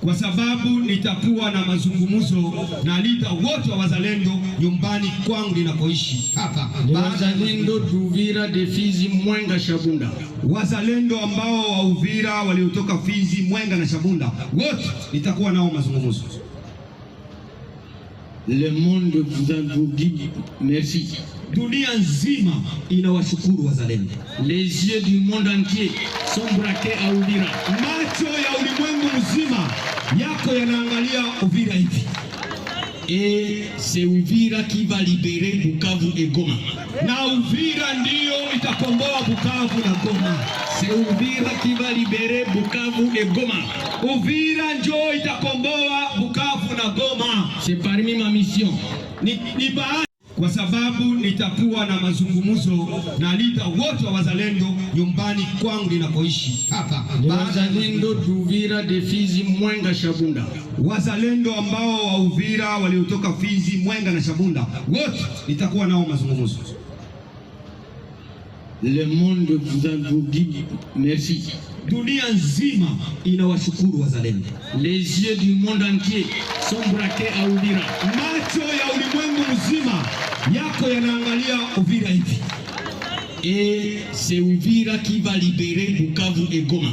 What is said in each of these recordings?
kwa sababu nitakuwa na mazungumzo na lida wote wa wazalendo nyumbani kwangu ninapoishi hapa. Wazalendo d'Uvira de Fizi, Mwenga, Shabunda. Wazalendo ambao wa Uvira waliotoka Fizi, Mwenga na Shabunda, wote nitakuwa nao mazungumzo. Le monde vous dit merci. Dunia nzima inawashukuru wazalendo. Les yeux du monde entier sont braqués à Uvira. Macho ya ulimwengu mzima yako yanaangalia Uvira hivi. Et c'est Uvira qui va libérer Bukavu et Goma. Na Uvira ndio itakomboa Bukavu na Goma. C'est Uvira qui va libérer Bukavu et Goma. Uvira ndio itakomboa Bukavu na Goma. C'est parmi ma mission. Kwa sababu nitakuwa na mazungumzo na lida wote wa wazalendo nyumbani kwangu ninapoishi hapa. Wazalendo d'Uvira de Fizi, Mwenga, Shabunda. Wazalendo ambao wa Uvira waliotoka Fizi, Mwenga na Shabunda, wote nitakuwa nao mazungumzo. Le monde vous dit merci. Dunia nzima inawashukuru wazalendo. Les yeux du monde entier sont braqués à Uvira. Macho ya ulimwengu mzima yako yanaangalia Uvira hivi. Et c'est Uvira qui va libérer Bukavu et Goma.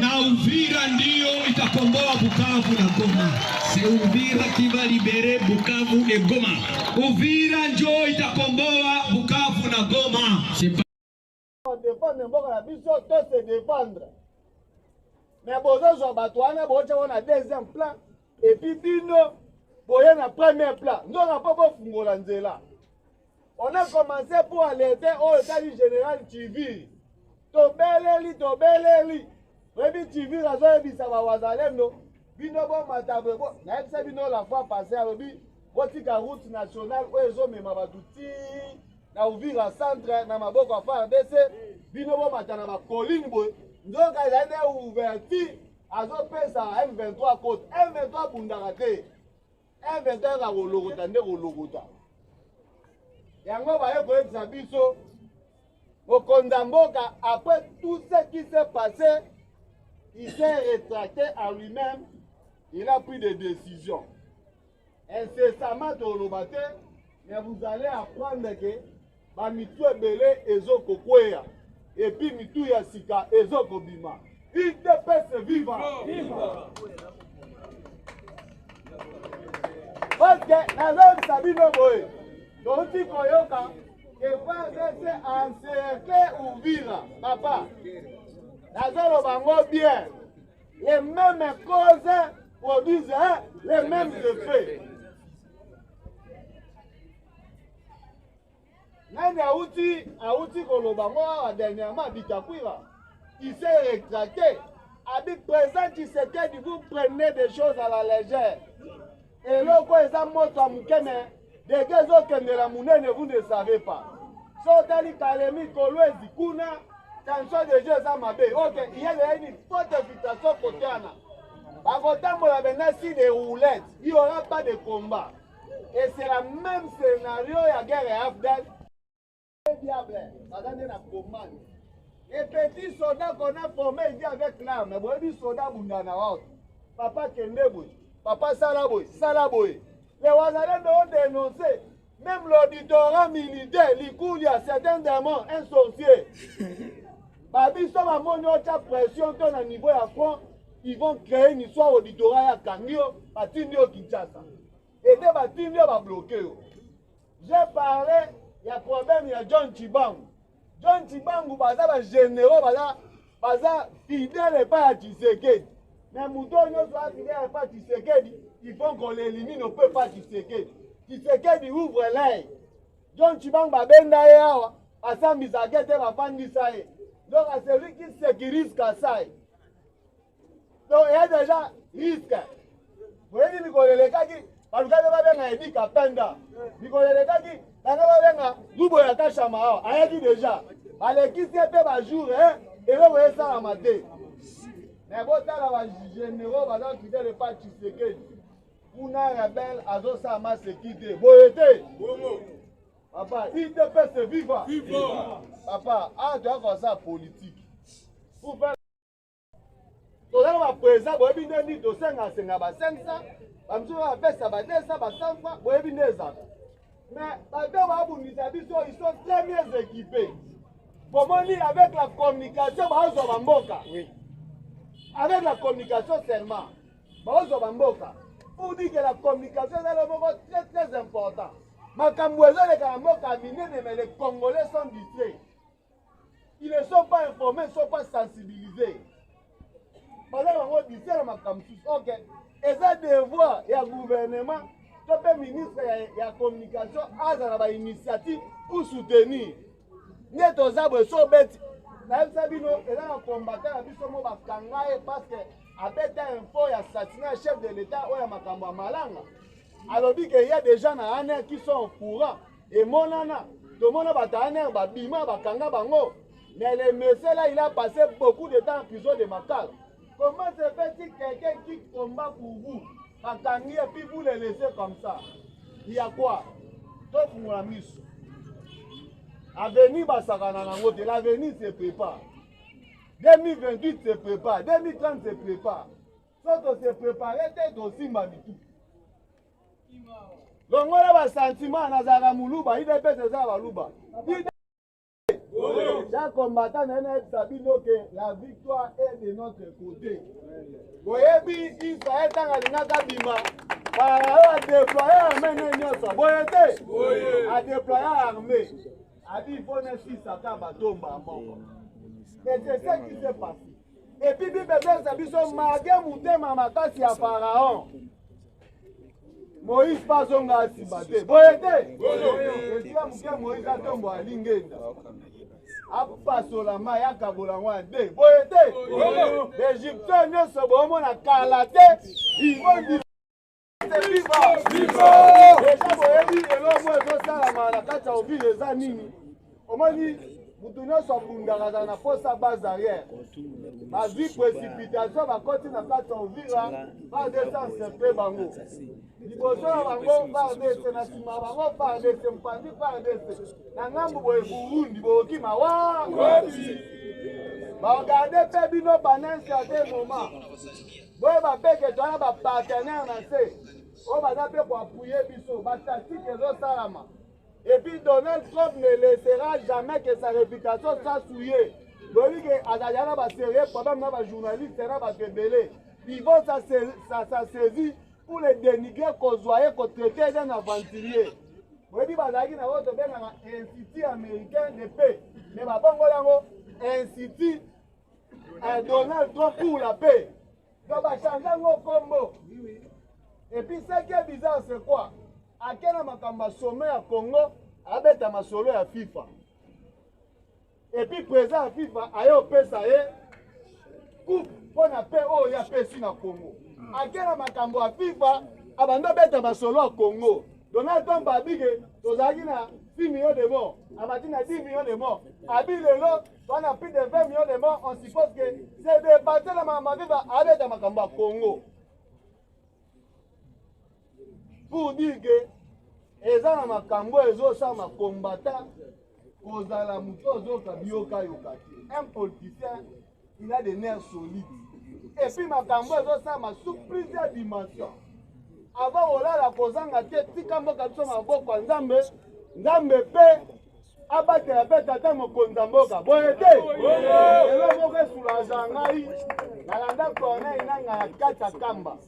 Na Uvira ndio itakomboa Bukavu na Goma. C'est Uvira qui va libérer Bukavu et Goma. Uvira ndio itakomboa Bukavu na Goma. C'est pas défendre mboka na biso to se défendre. Mais bozo batwana bocha wana deuxième plan et puis bino boye na premier plan. Nous on pas fungola nzela. On a commencé pour alerter au état du général TV. Tobeleli. Rebi TV razo ebisa ba wazalendo. Bino bo matabe bo. Na ebisa bino la fois passée à rebi botika route nationale o ezo mema batuti na Uvira centre na maboko afa BC bino bo matana ba colline boy. Ndoka ene ouverti azo pesa M23 côte M23 bundarate M23 ka rologota nde rologota yango baye koyebisa biso mokonzi mboka après tout ce qui s'est passé il s'est rétracté à lui-même, il a pris des décisions incessamment tolobate mais vous allez apprendre que bamitu ebele ezokokweya et puis mitu ya sika ezokobima. Il te pèse vivant. Parce que Nazar Sabino Boy, donc il koyoka que va rester encerclé Uvira, papa. Nazar bango bien. Les mêmes causes produisent les mêmes effets. Nani Aouti Kolobango dernièrement Bitakwira, il s'est rétracté. Avec présent Tshisekedi, vous prenez des choses à la légère. Et là, quand ils ont montré à Moukene, des gens qui ont la mounene, vous ne savez pas. Sotali Kalemi, Kolwezi, Kuna, tension de jeux à ma baie. Ok, il y a une forte invitation côté Anna. À côté de la menace des roulettes, il n'y aura pas de combat. Et c'est le même scénario, il y a guerre afghane. Les petits soldats qu'on a formés ici avec l'arme, les soldats Bundanawa, papa Kendeboy, papa Salaboy. Les Wazalendo ont dénoncé, même l'auditorat militaire, il y a certains démons, un sorcier. Babi Soma Monyocha pression dans le niveau à fond, ils vont créer une histoire auditorat à Kangio, à Tindio Kinshasa. Et des Batindio va bloquer. J'ai parlé. Il y a un problème, il y a John Chibangu. John Chibangu, baza généraux, baza fidèle pas à Tshisekedi. Mais Mouton soit fidèle pas à Tshisekedi, il faut qu'on l'élimine, on ne peut pas Tshisekedi. Tshisekedi ouvre l'œil. John Chibangu va benda yawa, asa misagete va fandi sae. Donc à celui qui sécurise Kassai. Donc il y a déjà risque. Vous voyez, Nicolas Lekaki, parce que vous avez dit Kapenda. Nicolas Lekaki, vous voyez Kachama, a dit déjà. Allez, qui s'est fait un jour, et vous voyez ça à matin. Mais vous avez un généraux, vous avez quitté le parti Tshisekedi. Vous n'avez rebelle, à Zosa ma sécurité. Vous êtes. Papa, il te fait se vivre. Papa, ah, tu as comme ça politique. Pour faire. tozala baprésent boyebi nde nini tosengasenga ba 500 bamisusu bapesa ba 200 ba 100 francs boyebi nde ezala mais bato babundisa biso ils sont très mieux équipés bomoni avec la communication bazwa bamboka avec la communication seulement bazwa bamboka pour dire que la communication ezali moko très très important makambo ezoleka na mboka minene mais les Congolais sont distraits. Ils ne sont pas informés, ils ne sont pas sensibilisés. Pendant que vous ok. Et ça devoir, il y a gouvernement, le ministre, il y a communication, il y a une initiative pour soutenir. Nous sommes tous les bêtes. Nous sommes combattants, nous sommes parce que avec info, il y a assassiné le chef de l'État, il y a Makamba Malanga. Alors qu'il y a des gens qui sont au courant. Et mon nana, tout le monde a bima, bakanga bango. Mais le monsieur là, il a passé beaucoup de temps en prison de Makal. Comment se fait-il quelqu'un qui combat pour vous, bakangi et puis vous le laissez comme ça? Il y a quoi? Tout pour la mise. L'avenir l'avenir se prépare. 2028 se prépare, 2030 se prépare. Sauf que se préparer, c'est aussi Manitou. Donc on a un sentiment, on a un moulouba, il est peut-être ça, Walouba. Chaque combattant n'a pas que la victoire est de notre côté. Boyebi, Israël a bima. A déployé l'armée. A déployé l'armée. A dit il faut ne si ça tombe à mort. Mais c'est ça qui s'est passé. Et puis, Bible dit que Magé Moutema Makasi à Pharaon. Moïse pas son gars si batté. Boyete. Moïse a tombé à Lingenda. Apasolama ya kabola de boyete les Égyptiens ne se bomont na kalaté ils vont dire viva déjà boyebi elo mo ezo sala mala kata ovile za nini omoni mutu nyonso abundaka na posa base arrière bazwi précipitation bakoti na kata ovila badesenserte bango liboso na bango bardese na nsima bango bardese mpandi bardese na ngambu boye burundi boyoki mawa baregarde mpe bino banensi a te moment boye bapeke toana bapartenaire na se oyo baza mpe koapuye biso bastatike ezosalama et puis Donald Trump ne laissera jamais que sa réputation soit souillée. Donc azalaka basérieux problème na bajournaliste na bato ebele ils vont saisir pour les dénigrer kozwaye kotraiter d'un aventurier. Oyebi bazalaki na oyo tobengaka institut américain de paix mais babongo yango institut Donald Trump pour la paix. Donc bachange yango kombo. Et puis ce qui est bizarre c'est quoi? Akena makamba sommet à Congo abeta masolo ya FIFA. Et puis président ya FIFA ayo pesa ye coupe pour na paix oyo ya pesi na Congo. Akena makambo ya FIFA abando beta masolo à Congo. Donald Trump abige tozaki na 6 millions de morts, abati na 10 millions de morts. Abi lelo on a plus de 20 millions de morts, on suppose que c'est dépassé la makambo FIFA abeta makambo ya Congo. Pour dire que eza na makambo ezosala combattant kozala mutu ozoka bioka yoka te. Un politicien il a des nerfs solides. Et puis makambo ezosala sous plusieurs dimensions. Avant olala kozanga te tika mboka biso maboko ya Nzambe Nzambe mpe abatela mpe tata mokonzi mboka boye te elo moko esulaza ngai nalanda corneille nanga ya kati ya kamba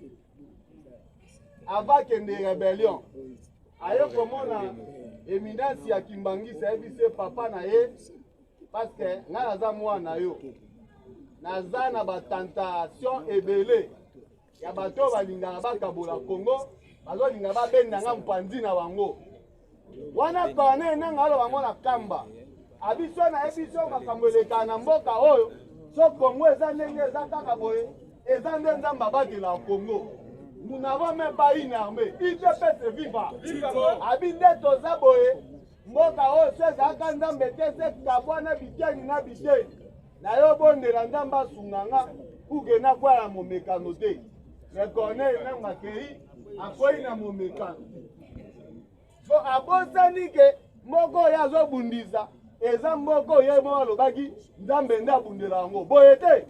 avant kende rébellion ayo komona éminence ya Kimbangisa yebise papa na ye parce que nga naza mwana yo naza na batentation ebele ya bato balingaka bakabola Congo bazolinga babendanga mpanzi na bango wana kone nanga alo bango na kamba abiso na ebiso makambo eleka na mboka oyo so Congo eza ndenge eza kaka boye eza nde Nzambe abatela Congo. Nous n'avons même pas une armée. Il peut se vivre. Abinde toza boye. Mboka o seza kanda mbetese kabwana biteni na biteni. Na yo bonde la Nzamba sunganga uge na kwa ya momekano te. Reconnais na makei akoi na momekano. So abosani ke moko ya zo bundisa eza mboka ye mo alobaki nzambe nde abundela yango boye te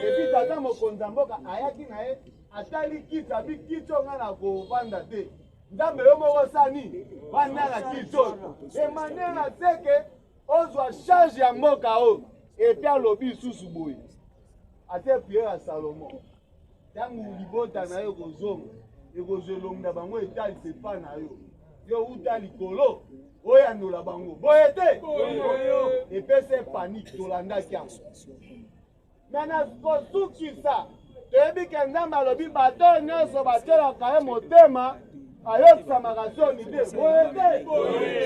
epi tata mokonzi ya mboka ayaki na ye atali kiti abi kiti oyo nga na kovanda te nzambe yo moko sani vanda na kiti oyo emane na teke ozwa charge ya mboka oyo epi alobi lisusu boye ate priere ya Salomo ntango libota na yo ekozonga ekozwa elongi na bango etali sepa na yo yo uta likolo oyandola bango boye te epesa panike tolandaki yango me na kosukisa toyebi ke nzambe alobi bato nyonso batielaka ye motema ayokisamaka soni te boye te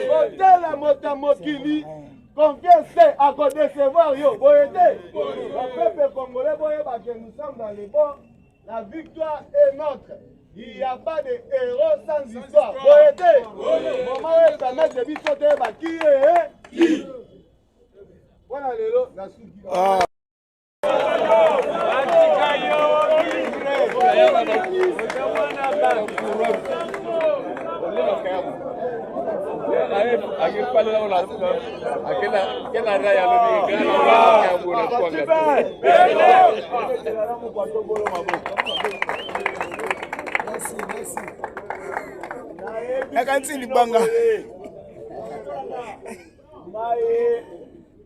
kotela moto ya mokili confiance te akodecevoir yo boye te bapeuple congolais boyeba ke nous sommes dans le bon la victoire est notre. Il n'y a pas de héros sans histoire. Boyete, moment où permettre de biso te ba qui est voilà lelo la suki. Maye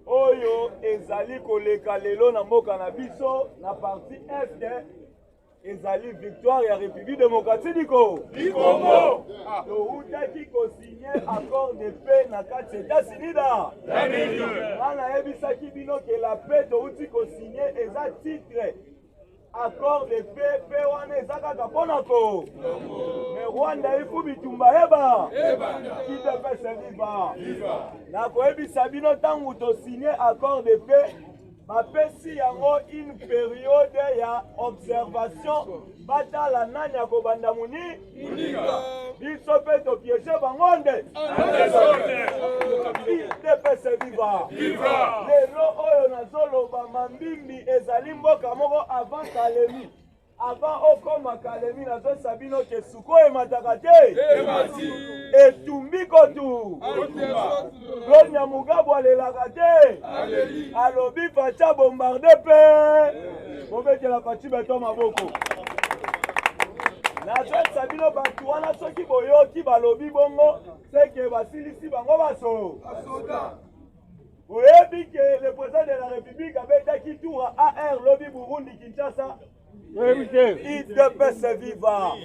oyo ezali koleka lelo na mboka na biso na partie est ezali victoire ya République démocratique du Congo. Toutaki kosigné accord de paix na kati États-Unis da. Ana yebisaki bino ke la paix touti kosigné eza titre accord de paix pe wana eza kaka mpona ko me Rwanda ifu bitumba yeba qui te fait servir na koyebisa bino ntango tosigné accord de paix bapesi yango une période ya observation batala nani akobanda muni biso mpe topiege bango nde depese viva lelo oyo nazoloba mambimbi ezali mboka moko avant kalemi avant okoma kalemi nazosa bino ke suko emataka te etumbi kotu lonya mugabo alelaka te alobi facha bombarde pe bobetela fachi beto maboko nazosa bino bato wana soki boyoki balobi bongo seke basilisi bango baso oyebi ke le président de la république abetaki tour AR lobi Burundi Kinshasa il peut se vivre.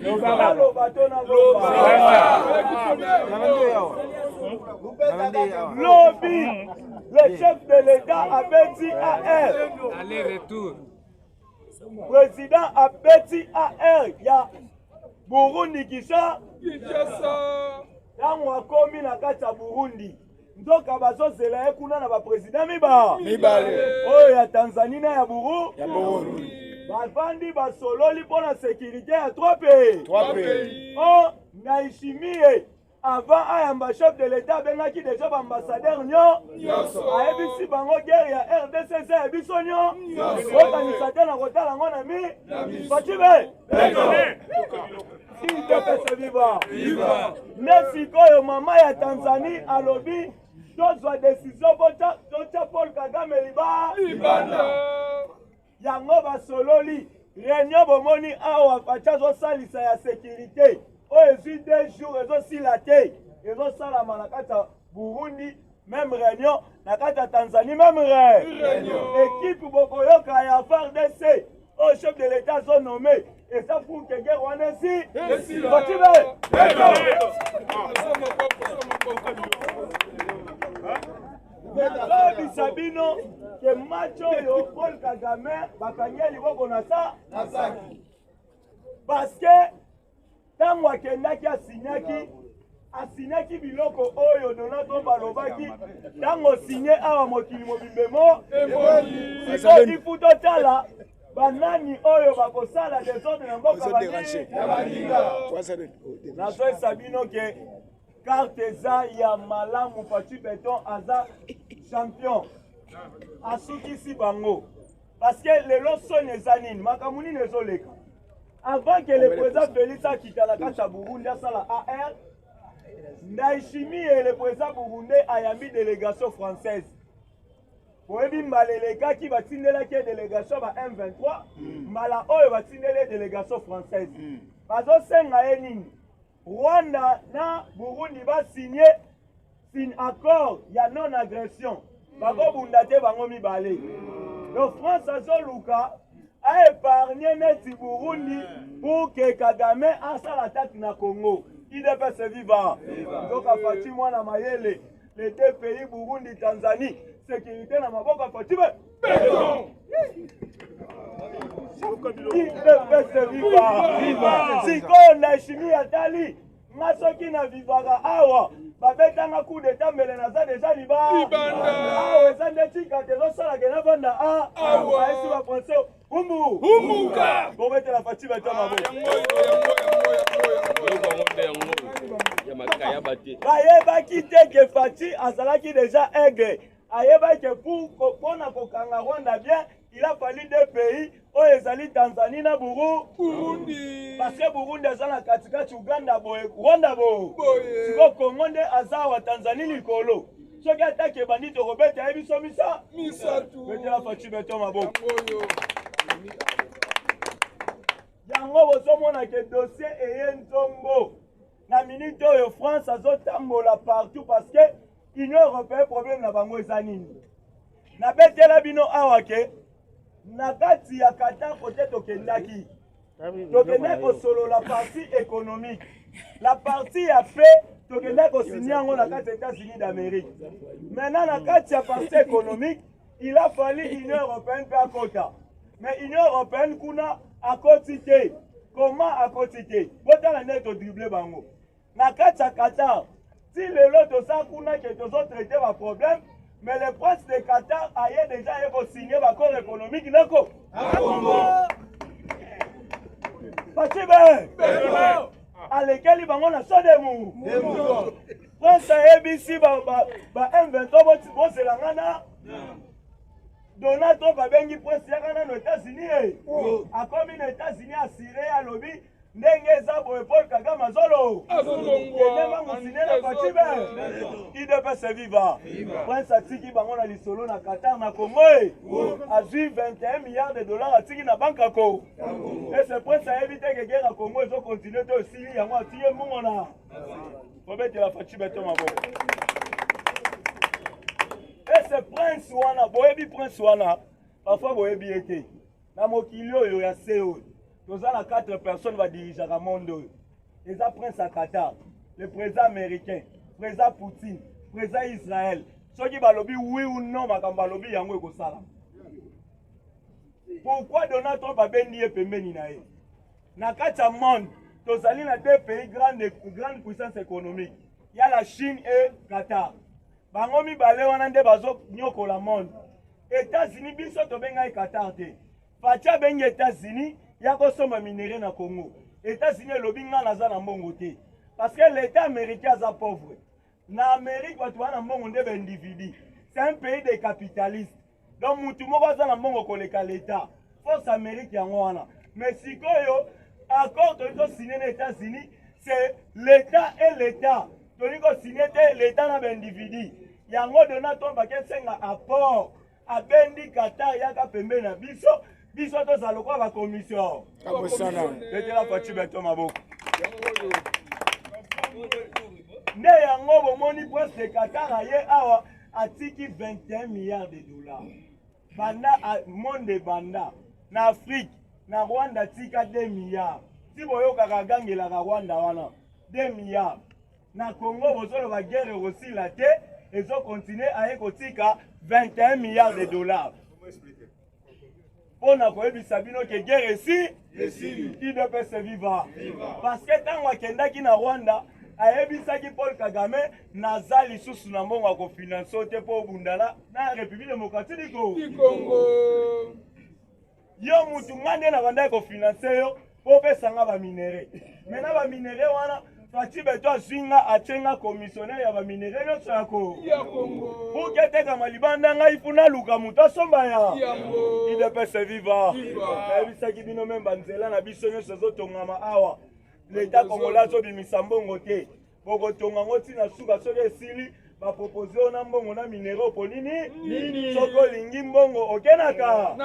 Lobby, le chef de l'État avait dit à R. Aller-retour. Président avait dit à R. Il y a Burundi Kinshasa. Dans wakomi na kati ya Burundi. Ndoka bazozela ye kuna na ba président mibale. Oyo ya Tanzania na ya Burundi. Bafandi basololi pour la sécurité à 3 pays. Oh, Naishimie, avant ayamba chef de l'État, benaki déjà ambassadeur nyo. Aebisi bango guerre ya RDC, aebiso nyo. Organisation na kotala ngona mi. Fachibe. Il te fait se vivre. Mesiko yo mama ya Tanzanie alobi, tozwa décision tocha Paul Kagame libanda. Yango basololi réunion bomoni awa facha zo salisa ya sécurité oyo ezwi 2 jours ezosila te ezosalama na kati ya Burundi même réunion na kati ya Tanzanie même réunion équipe bokoyoka ya FARDC au chef de l'État sont nommés et ça pour que guerre wana si Sabino ke macho yo Paul Kagame bakangeli boko na saki parce que tango akendaki asinyaki biloko oyo Donato balobaki tango signé awa mokili mobimbe siko ifuto tala banani oyo bakosala desordre na mboka nazoyesa bino ke carte eza ya malamu Fachi Beton aza champion asukisi bango parce que lelo soni eza nini makambo nini ezoleka avant que le président Félix akita na kati ya Burundi asala AR Ndayishimiye le président burundais ayambi délégation française oyebi mbala elekaki batindelaki délégation ba M23 mbala oyo batindeli délégation française bazosenga ye nini Rwanda na Burundi basigné sin accord ya non agression bakobunda te bango mibale donc France azoluka a épargné neti Burundi pour que Kagame asala attaque na Congo IDPS viva donc afati mwana mayele les deux pays Burundi Tanzanie sécurité na maboko afati IDPS viva sikoyo na chimie atali masoki na vivaka awa babetanga coup d'état mbele naza deja libanda eza nde tika tezosalake na banda aesi baponse humbuka bobetela fati bato maboko bayebaki te ke fati azalaki deja aigre ayebaki mpona kokanga Rwanda bien il a fallu deux pays oyo ezali Tanzanie na Burundi parce que Burundi aza na katikati Uganda boye Rwanda boye siko Congo nde aza wa Tanzanie likolo soki atake bandi tokobeta ye biso misatu betela fati beto maboko yango bozomona ke dossier eye nzongo na minute oyo France azotambola partout parce que Union européenne problème na bango eza nini na betela bino awa ke na kati ya Qatar kote tokendaki tokendaki kosolola partie économique la partie ya paix tokendaki kosigner yango na kati ya États-Unis d'Amérique maintenant na kati ya partie économique il a fallu Union européenne mpe akota mais Union européenne kuna akoti te comment akoti te botala nde todrible bango na kati ya Qatar si lelo toza kuna ke tozotraite baproblème mais le prince de Qatar a déjà signé l'accord économique nako. Pachibe. À lequel ils vont na sodemu. Prince ABC ba M23 bo c'est la ngana. Donald Trump a bengi prince ya ngana aux États-Unis. A comme les États-Unis a siré à lobby ndenge za boye Paul Kagame azolo ndema musine na Pachibe IDPS viva prince atiki bango na lisolo na Qatar na Congo azui 21 milliards de dollars atiki na banque ako et ce prince a évité que guerre à Congo ezo continuer to osili yango atiye mbongo na kobetela Pachibe to maboko et ce prince wana boyebi prince wana parfois boyebi ete na mokili oyo ya seo nous avons 4 personnes qui vont diriger le monde. Les princes à Qatar, le président américain, le président Poutine, le président Israël. Ceux qui vont lobby oui ou non, mais quand lobby yango ko sala. Pourquoi Donald Trump a béni et pembeni na ye? Na kati ya monde, nous avons deux pays grande puissance économique. Il y a la Chine et Qatar. Bango mi bale wana nde bazo nyoko la monde. États-Unis biso to benga e Qatar te. Fatia benga États-Unis ya kosoma minéraux na Congo. États-Unis lobi nga naza na mbongo te. Parce que l'État américain est pauvre. Na Amérique watu wana mbongo nde ba individu. C'est un pays de capitalistes. Donc mutu moko aza na mbongo koleka l'État. Force Amérique yango wana. Mais sikoyo accord to signé les États-Unis, c'est l'État et l'État. Toni ko signé l'État na ba individu. Yango Donald Trump akesenga apport abendi Qatar yaka pembe na biso. Biso to zaloko ba commission. Kabosana. Betela pati beto maboko. Ne yango bomoni prince de Qatar aye awa atiki 21 milliards de dollars. Banda monde banda na Afrique na Rwanda tika 2 milliards. Si boyo kaka gangela ka Rwanda wana 2 milliards. Na Congo bozolo ba guerre aussi la te ezo continuer aye kotika 21 milliards de dollars. On a vu Sabino que guerre ici, IDPS viva. Parce que tant que qui na Rwanda, a ebisaki Paul Kagame naza lisusu na mbongo ya kofinanse te po bundala na République démocratique du Congo. Yo mutu ngande na banda kofinanse yo po pesanga ba minere. Mena ba minere wana Fati beto zinga atenga commissionnaire ya ba minere yo sako. Ya Congo. Pour que te kama libanda ngai funa luka muta somba ya. IDPS viva. Ebisaki bino memba nzela na biso nyonso zotongama awa. L'État congolais zo bimisa mbongo te. Boko tonga ngoti na suka soke esili ba propose ona mbongo na minéraux po nini soko lingi mbongo okenaka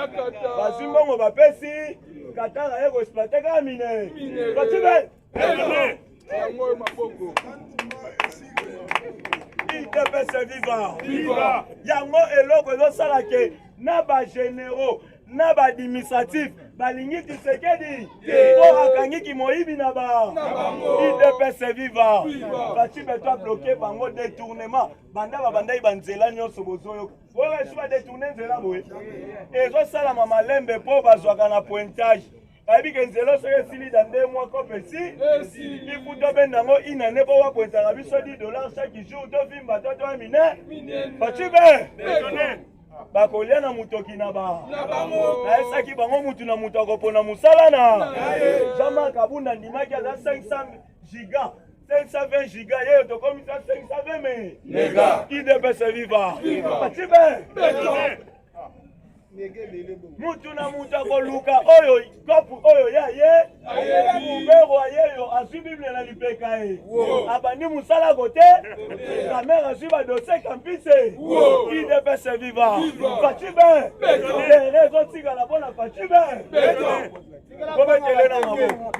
bazwi mbongo bapesi Katara yeko exploiter ka mine Katibe yango maboko IDPS viva yango eloko ezosala ke na ba généraux na ba administratif balingi Tshisekedi po akangiki moyibi na ba IDPS viva Katibe to bloquer bango détournement banda ibanzela nyonso bozoyo oyo suba détourner nzela boye ezosala malembe po bazwaka na pointage Babi Kenzelo soye sili dans 2 mois comme ici. Il faut tomber dans une année pour voir pour ça. $10 chaque jour. Tu filmes bateau toi mine. Pas-tu bien? Bakolia na mutoki na ba. Na esa ki bango mutu na mutoko pona musala na. Jama kabunda ndimaki za 500 giga. 520 giga yeye tokomisa 520 me. Nega. IDPS viva. Pas-tu bien? Mutu na mutu akoluka oyo kopu oyo ya ye mubero ayeyo azwi bible na lipeka ye abandi musala kote kamera azwi badosie kampise IDPS viva Fachibe tere ezotikala mpona Fachibe kobetele na maboko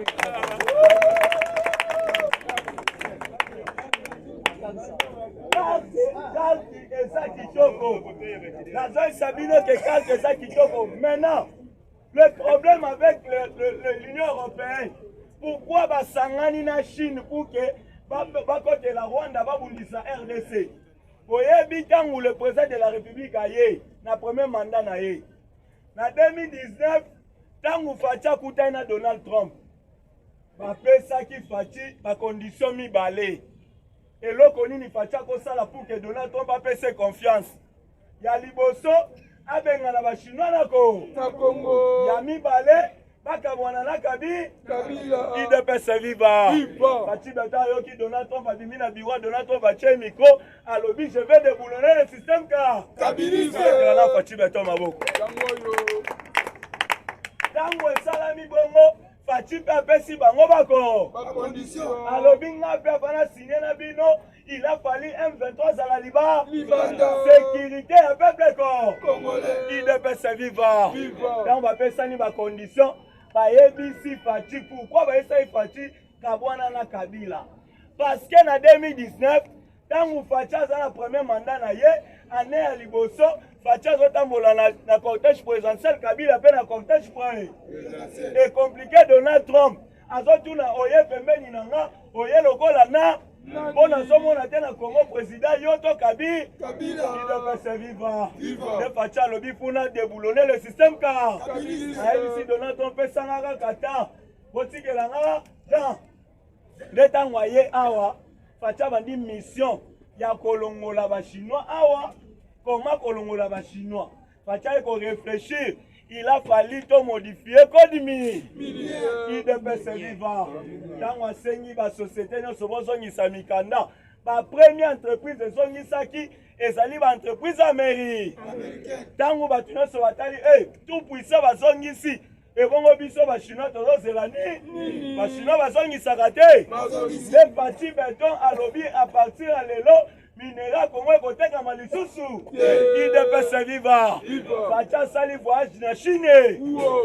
Kalki eza kitoko. Nazoï Sabino que Kalki eza kitoko. Maintenant, le problème avec l'Union européenne, pourquoi basangani na Chine pour que bakote la Rwanda babundisa RDC? Boyebi tangu le président de la République aye na premier mandat na ye. Na 2019 tangu Facha kutana na Donald Trump. Bapesa ki Fachi ba condition mibale. Et l'autre ni Facha kosala pour que Donald Trump a ses confiance. Ya liboso abenga na ba chinois nako na Congo. Ya mibale baka mwana na Kabila. IDPS viva. Fachi bata yo ki Donald Trump a dimi na biwa Donald Trump a che micro alobi je vais déboulonner le système ka. Kabila. Na Fachi bata maboko. Tango salami bongo Fachi pe apesi bango bako. Alobi nga pe afana signé na bino. Il a fallu M23 à la Liban. Sécurité à peuple congolais. IDPS viva. Là on va faire ça ni ma condition. Ba ABC Fachi pourquoi ba esa Fachi kabwana na Kabila? Parce que en 2019 quand vous Fachi à la premier mandat na ye année à liboso Fachi zotambola na cortège présidentiel Kabila pe na cortège présidentiel. Et compliqué Donald Trump azotuna oye pembeni nanga oye lokola na Bona somo na tena Congo président yoto Kabila IDPS viva de Facha lobi puna déboulonner le système car ici Donald Trump sangaka kata botikela nga dan leta ngoye awa Facha bandi mission ya kolongola ba chinois awa comment kolongola ba chinois Facha ko réfléchir. Il a fallu to modifier code mini. IDPS viva. Dans la société, nous sommes mikanda. La première entreprise de Zongisaki est une entreprise américaine. Dans la bâtiment, tout puissant va Zongisi. Et bon, biso ba chinois to zelani. Ba chinois va Zongisaka te. Les partis béton à lobby à partir à l'élo. Minéral Congo côté comme lisusu IDPS viva Facha sali voyage na Chine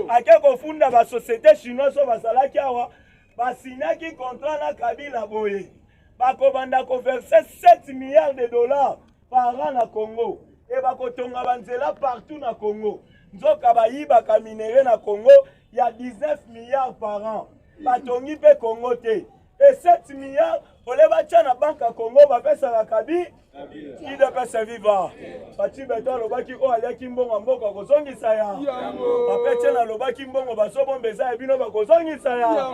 akeko funda ba société chinoise so basalaki awa basinyaki contrat na Kabila boye bakobanda ko verser 7 milliards de dollars par an na Congo et bakotonga banzela partout na Congo nzoka bayiba ka minéraux na Congo ya 19 milliards par an batongi pe Congo te et 7 milliards pour les bâtiments na banque à Congo va faire ça la Kabi IDPS viva Fachi beto lobaki o aliaki mbongo mboka kozongisa ya bapeche na lobaki mbongo basobo mbeza ebino bakozongisa ya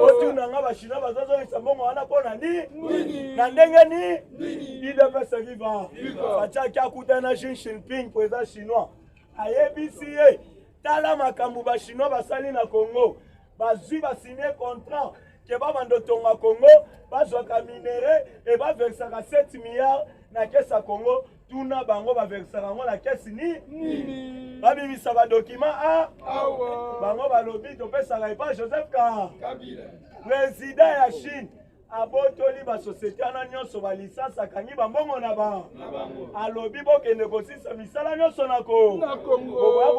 otuna nga bashina bazozongisa mbongo wana pona ndi na ndenge ni IDPS viva Fachi ki akutana Xi Jinping président chinois ayebisi tala makambo ba chinois basali na Congo bazwi basigner contrat que bando tonga Congo bazwaka minéraux et va verser 7 milliards na caisse à Congo tuna bango va verser bango la caisse ni babimisa ba document bango ba lobby to pesa pas Joseph Kabila président ya Chine abotoli ba société ana nyonso ba licence akangi ba mbongo na ba alobi bokende kosisa misala nyonso na Kongo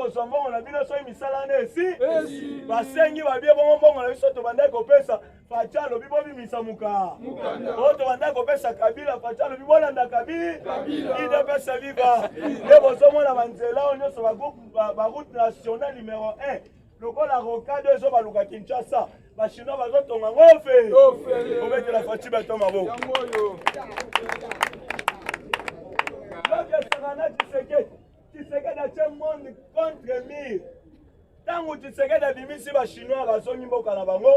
kozwa mbongo na bino so misala na esi basengi babie bongo mbongo na biso tobandaki kopesa Facha alobi bobimisa muka oyo tobandaki kopesa Kabila Facha alobi bolanda Kabila idepesa viva nde bozomona banzela oyo nyonso baroute nationale numéro 1 lokola rocade ezo baluka Kinshasa bachinois bazotonga ngofe obetela Fachi beto maboko lokesakana Tshisekedi atie monde contre mire ntango Tshisekedi abimisi bachinois bazongi mboka na bango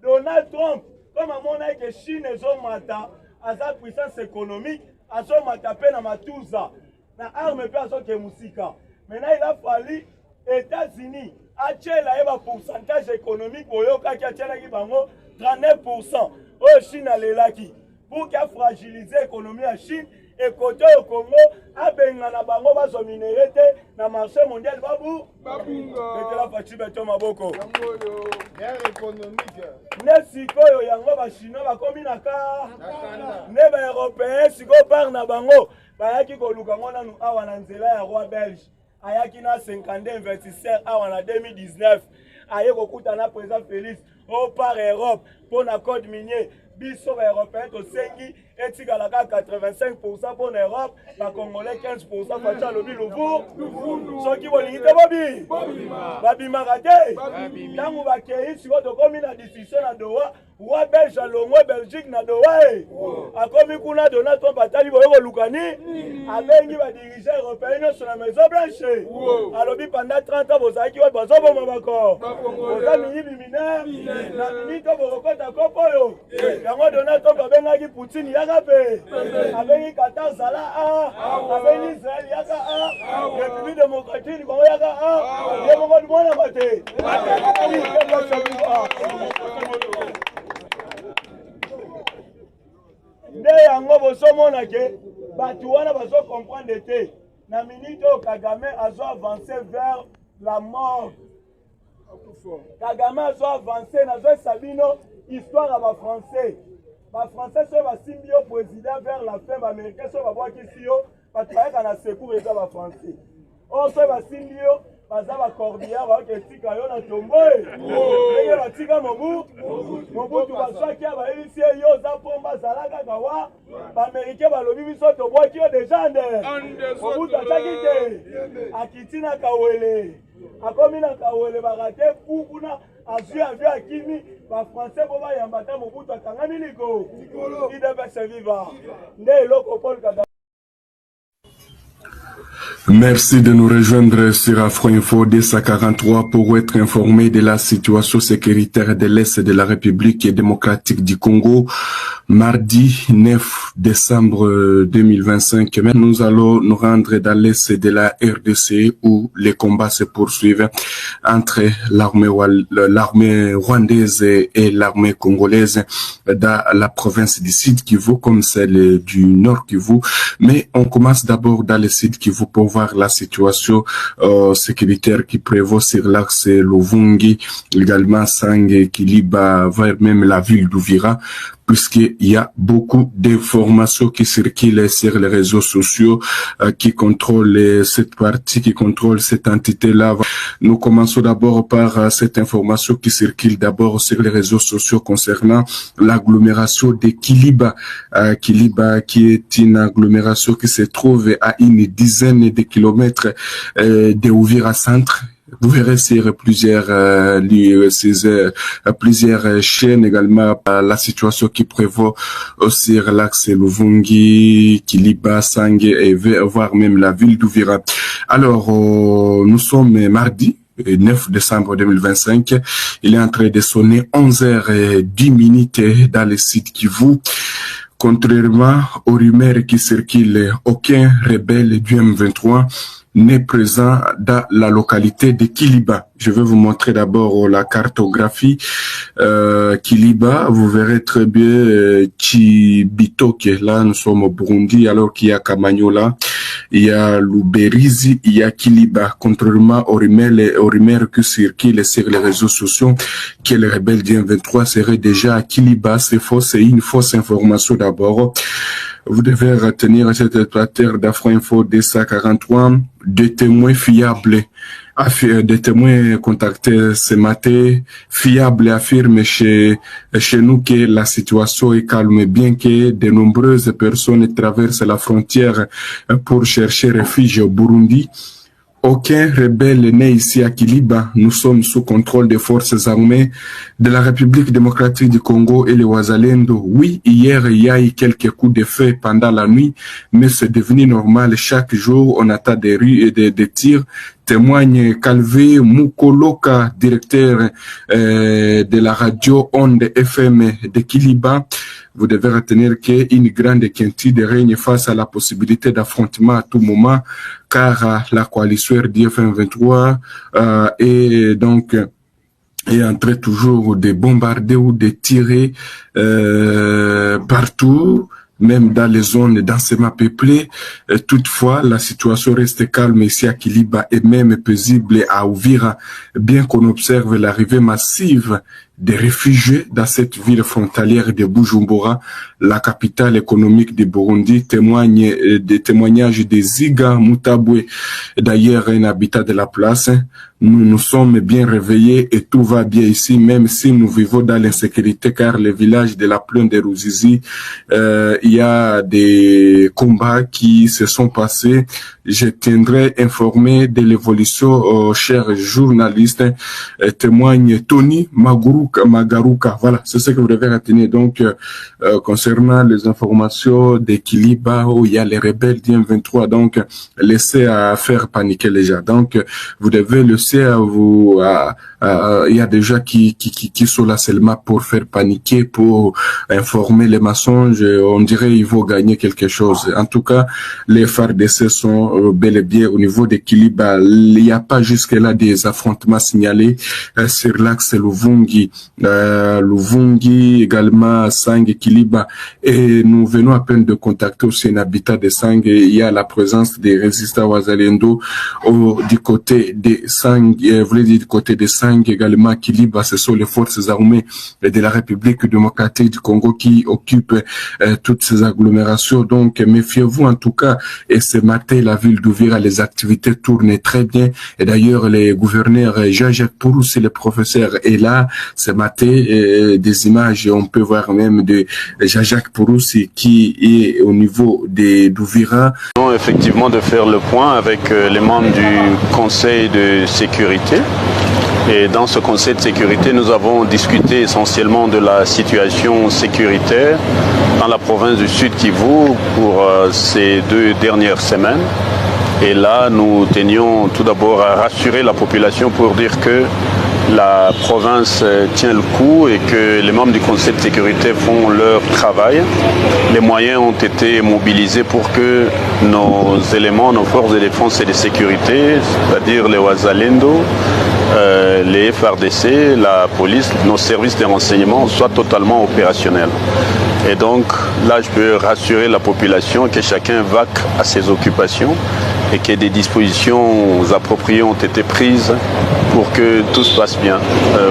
Donald Trump comme amona ke Chine ezomata aza puissance économique azomata pe na matuza na arme pe azoke musika maintenant il a fallu États-Unis achela eba pourcentage économique boyokaki achelaki bango 39% oyo Chine alelaki pour qu'à fragiliser l'économie à Chine et côté au Congo abenga na bango bazo minéré na marché mondial babu betela Fachi beto maboko guerre économique ne sikoyo yango ba chinois bakomi na ka ne ba européen siko par na bango bayaki koluka ngona nu awa na nzela ya roi belge ayaki na 50 investisseurs awa na 2019 aye kokuta na président Félix au par Europe pour na code minier biso ba européen to sengi etikala ka 85% pour l'Europe ba congolais 15% Facha lobi lubu soki bolingi te bobi babimaka te ntango bakei siko tokomi na discussion na Doha roi belge alongwe Belgique na Doha akomi kuna Donald Trump atali boyo kolukani abengi badirige européen nyonso na maison blanche alobi pendant 30 ans bozalaki wapi bazoboma bakor boza minimi minere na mini to borokota kopo oyo yango Donald Trump abengaki Poutine yaka pe abengi Qatar zala abengi Israel yaka République démocratique bango yaka ye moko dimona bate nde yango bozomona ke bato wana bazo comprendre te na minute oyo Kagame azo avancer vers la mort Kagame azo avancer nazoyesa bino histoire ya bafrançais soyo basimbi yo président vers la fin baaméricain soyo babwakisi yo bato bayaka na secours eza bafrançais oyo soyo basimbi yo baza bacorbière bayoka etika yo na tombo ndenge batika Mobutu bazwaki ya bayebisi ye yo oza mpomba azala kaka wa baaméricain balobi biso tobwaki yo deja nde Mobutu ataki te akiti na Kawele akomi na Kawele bakate kuna azwi avio akimi bafrançais po bayamba ta Mobutu akangami liko idepese viva nde eloko Paul Kagame. Merci de nous rejoindre sur Afro Info 243 pour être informé de la situation sécuritaire de l'Est de la République démocratique du Congo. Mardi 9 décembre 2025, nous allons nous rendre dans l'Est de la RDC où les combats se poursuivent entre l'armée rwandaise et l'armée congolaise dans la province du Sud Kivu comme celle du Nord Kivu. Mais on commence d'abord dans le Sud Kivu pour voir la situation sécuritaire qui prévaut sur l'axe Luvungi, également Sange, Kiliba, vers même la ville d'Uvira, puisqu'il y a beaucoup d'informations qui circulent sur les réseaux sociaux qui contrôlent cette partie, qui contrôlent cette entité-là. Nous commençons d'abord par cette information qui circule d'abord sur les réseaux sociaux concernant l'agglomération de Kiliba. Kiliba qui est une agglomération qui se trouve à une dizaine de kilomètres de Uvira centre. Vous verrez sur plusieurs chaînes également la situation qui prévaut sur l'axe Luvungi, Kiliba, Sange et voire même la ville d'Uvira. Alors, nous sommes mardi 9 décembre 2025. Il est en train de sonner 11h10 dans le site Kivu. Contrairement aux rumeurs qui circulent, aucun rebelle du M23 n'est présent dans la localité de Kiliba. Je vais vous montrer d'abord la cartographie. Kiliba, vous verrez très bien Chibitoke. Là, nous sommes au Burundi, alors qu'il y a Kamanyola. il y a Luberizi, il y a Kiliba. Contrairement aux rumeurs qui circulent sur les réseaux sociaux, que les rebelles du M23 seraient déjà à Kiliba, c'est faux, c'est une fausse information d'abord. Vous devez retenir cet éclateur d'Afro-Info DSA43, des témoins fiables, des témoins contactés ce matin, fiables affirment chez nous que la situation est calme, bien que de nombreuses personnes traversent la frontière pour chercher refuge au Burundi. Aucun rebelle n'est ici à Kiliba. Nous sommes sous contrôle des forces armées de la République démocratique du Congo et les Wazalendo. Oui, hier, il y a eu quelques coups de feu pendant la nuit, mais c'est devenu normal. Chaque jour, on attend des rues et des tirs. Témoigne Calvé Mukoloka, directeur de la radio Onde FM de Kiliba. Vous devez retenir qu'une grande inquiétude règne face à la possibilité d'affrontement à tout moment, car la coalition RDF 23 est donc est en train toujours de bombarder ou de tirer partout, même dans les zones densément peuplées. Toutefois, la situation reste calme ici à Kiliba et même paisible à Uvira, bien qu'on observe l'arrivée massive des réfugiés dans cette ville frontalière de Bujumbura, la capitale économique du Burundi. Témoigne des témoignages de Ziga Mutabwe, d'ailleurs un habitat de la place. Nous nous sommes bien réveillés et tout va bien ici, même si nous vivons dans l'insécurité, car le village de la plaine de Ruzizi, il y a des combats qui se sont passés. Je tiendrai informé de l'évolution, chers journalistes. Témoigne Tony Magaruka. Voilà, c'est ce que vous devez retenir. Donc, concernant les informations d'Ekiliba, où il y a les rebelles du M23, donc, laissez à faire paniquer les gens. Donc, vous devez laisser à vous, il y a des gens qui sont là seulement pour faire paniquer, pour informer les mensonges. On dirait qu'ils vont gagner quelque chose. En tout cas, les FARDC sont bel et bien au niveau d'Ekiliba. Il n'y a pas jusque-là des affrontements signalés sur l'axe Luvungi, également Sang et Kiliba. Et nous venons à peine de contacter aussi un habitat de Sang. Il y a la présence des résistants Wazalendo du côté de Sang, du côté de Sang également Kiliba. Ce sont les forces armées de la République démocratique du Congo qui occupent toutes ces agglomérations. Donc, méfiez-vous en tout cas. Et ce matin, la ville d'Uvira, les activités tournent très bien. Et d'ailleurs, les gouverneurs Jean-Jacques Pourousse et le professeur est là. Ce matin, des images, on peut voir même de Jean-Jacques Pourousse qui est au niveau d'Uvira. Effectivement, de faire le point avec les membres du Conseil de sécurité. Et dans ce Conseil de sécurité, nous avons discuté essentiellement de la situation sécuritaire dans la province du Sud Kivu pour ces 2 dernières semaines. Et là, nous tenions tout d'abord à rassurer la population pour dire que la province tient le coup et que les membres du Conseil de sécurité font leur travail. Les moyens ont été mobilisés pour que nos éléments, nos forces de défense et de sécurité, c'est-à-dire les Wazalendo, les FARDC, la police, nos services de renseignement soient totalement opérationnels. Et donc là, je peux rassurer la population que chacun vaque à ses occupations et que des dispositions appropriées ont été prises pour que tout se passe bien.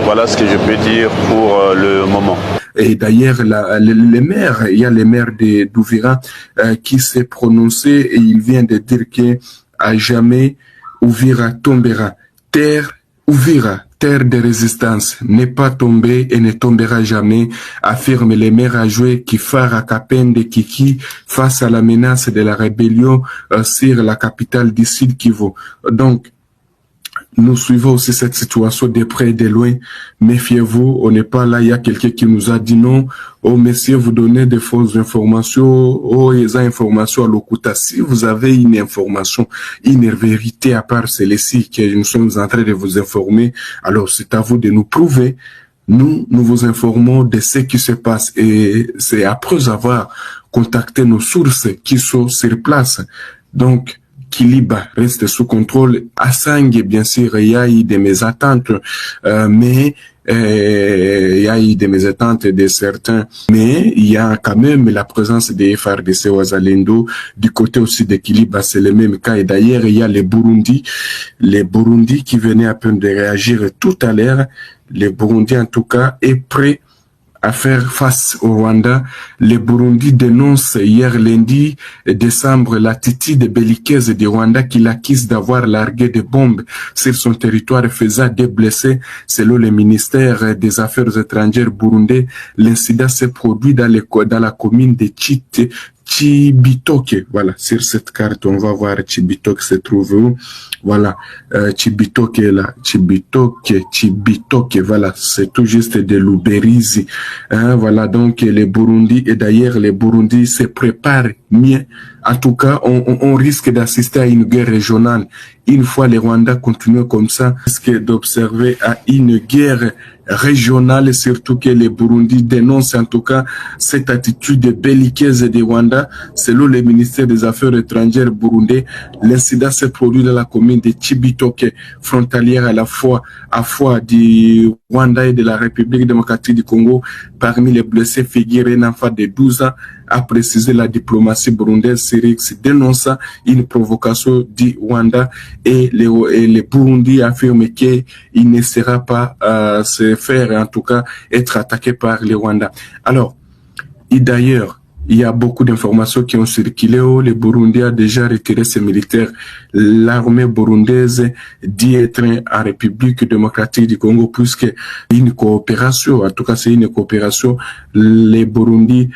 Voilà ce que je peux dire pour le moment. Et d'ailleurs, les maires, il y a les maires d'Uvira qui s'est prononcé et il vient de dire que à jamais Uvira tombera. Terre Uvira, terre de résistance, n'est pas tombée et ne tombera jamais, affirme les maires adjoints Kifara Kapende Kiki face à la menace de la rébellion sur la capitale du Sud Kivu. Donc, nous suivons aussi cette situation de près et de loin. Méfiez-vous, on n'est pas là. Il y a quelqu'un qui nous a dit non. Oh, messieurs, vous donnez des fausses informations. Oh, il y a informations à l'Okuta. Si vous avez une information, une vérité à part celle-ci que nous sommes en train de vous informer, alors c'est à vous de nous prouver. Nous vous informons de ce qui se passe et c'est après avoir contacté nos sources qui sont sur place. Donc, Kiliba reste sous contrôle. À Sang, bien sûr, il y a eu de mes attentes, mais il y a eu des mésententes de certains, mais il y a quand même la présence des FARDC Wazalendo. Du côté aussi de Kiliba, c'est le même cas. Et d'ailleurs, il y a les Burundi qui venaient à peine de réagir tout à l'heure. Les Burundi, en tout cas, est prêt à faire face au Rwanda. Les Burundi dénoncent hier lundi décembre l'attitude belliqueuse du Rwanda qui l'accuse d'avoir largué des bombes sur son territoire faisant des blessés. Selon le ministère des Affaires étrangères burundais, l'incident s'est produit dans la commune de Chibitoke. Voilà, sur cette carte, on va voir Chibitoke se trouve où. Voilà, Chibitoke est là. Chibitoke, voilà, c'est tout juste de Luberizi. Voilà, donc les Burundi, et d'ailleurs les Burundi se préparent mieux. En tout cas, on risque d'assister à une guerre régionale. Une fois les Rwandais continuent comme ça, on risque d'observer à une guerre régionale, surtout que les Burundi dénoncent en tout cas cette attitude belliqueuse des Rwanda. Selon le ministère des Affaires étrangères burundais, l'incident s'est produit dans la commune de Chibitoke, frontalière à la fois du Rwanda et de la République démocratique du Congo. Parmi les blessés figure un enfant de 12 ans, a précisé la diplomatie burundaise. Sirix dénonça une provocation du Rwanda et les Burundi affirment qu'il ne sera pas se faire, en tout cas, être attaqué par les Rwandais. Alors, et d'ailleurs, il y a beaucoup d'informations qui ont circulé où le Burundi a déjà retiré ses militaires. L'armée burundaise dit être en République démocratique du Congo puisque une coopération, en tout cas c'est une coopération, les Burundi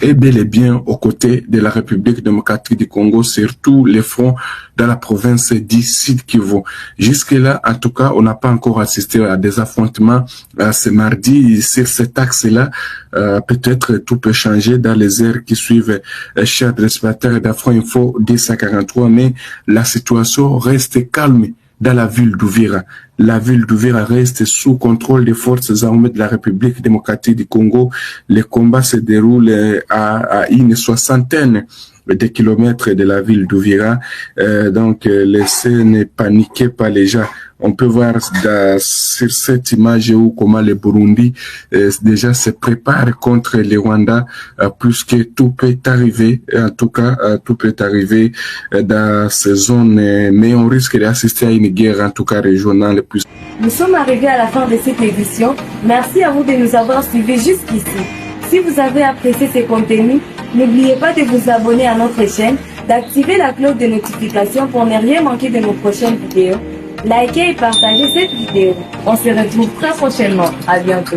est bel et bien aux côtés de la République démocratique du Congo, surtout les fronts dans la province du Sud Kivu. Jusque-là, en tout cas, on n'a pas encore assisté à des affrontements ce mardi sur cet axe-là. Peut-être tout peut changer dans les heures qui suivent. Chers téléspectateurs d'Afro Info 243, mais la situation reste calme dans la ville d'Uvira. La ville d'Uvira reste sous contrôle des forces armées de la République démocratique du Congo. Les combats se déroulent à une soixantaine de kilomètres de la ville d'Uvira. Donc, laissez ne paniquer pas les gens. On peut voir sur cette image où comment les Burundi déjà se préparent contre les Rwandais, puisque tout peut arriver. En tout cas, tout peut arriver dans ces zones, mais on risque d'assister à une guerre, en tout cas régionale. Nous sommes arrivés à la fin de cette édition. Merci à vous de nous avoir suivis jusqu'ici. Si vous avez apprécié ces contenus, n'oubliez pas de vous abonner à notre chaîne, d'activer la cloche de notification pour ne rien manquer de nos prochaines vidéos. Likez et partagez cette vidéo. On se retrouve très prochainement. À bientôt.